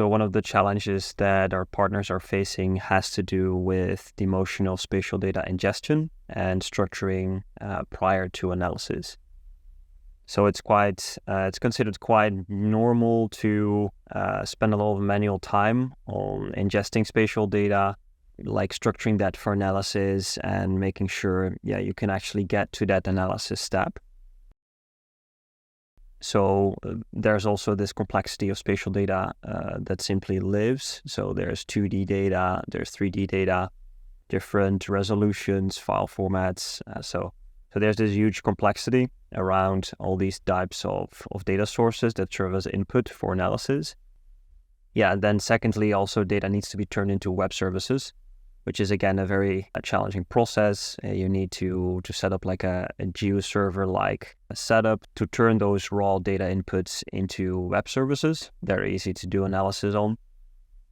So one of the challenges that our partners are facing has to do with the motion of spatial data ingestion and structuring prior to analysis. So it's considered quite normal to spend a lot of manual time on ingesting spatial data, like structuring that for analysis and making sure, you can actually get to that analysis step. So there's also this complexity of spatial data that simply lives. So there's 2D data, there's 3D data, different resolutions, file formats. So there's this huge complexity around all these types of data sources that serve as input for analysis. And then secondly, also data needs to be turned into web services, which is again a very challenging process. You need to set up like a GeoServer-like setup to turn those raw data inputs into web services. They're easy to do analysis on.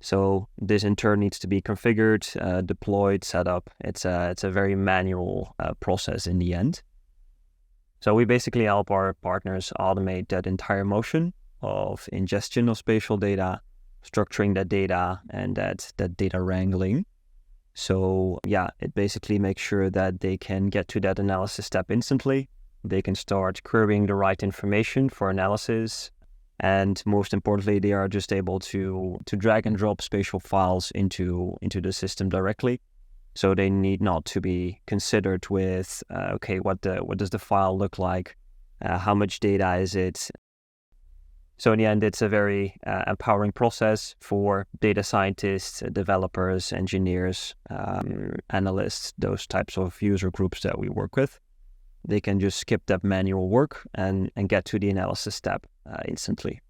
So this in turn needs to be configured, deployed, set up. It's a very manual process in the end. So we basically help our partners automate that entire motion of ingestion of spatial data, structuring that data, and that data wrangling. So it basically makes sure that they can get to that analysis step instantly. They can start querying the right information for analysis. And most importantly, they are just able to drag and drop spatial files into the system directly. So they need not to be considered with, what does the file look like? How much data is it? So in the end, it's a very empowering process for data scientists, developers, engineers, analysts, those types of user groups that we work with. They can just skip that manual work and get to the analysis step instantly.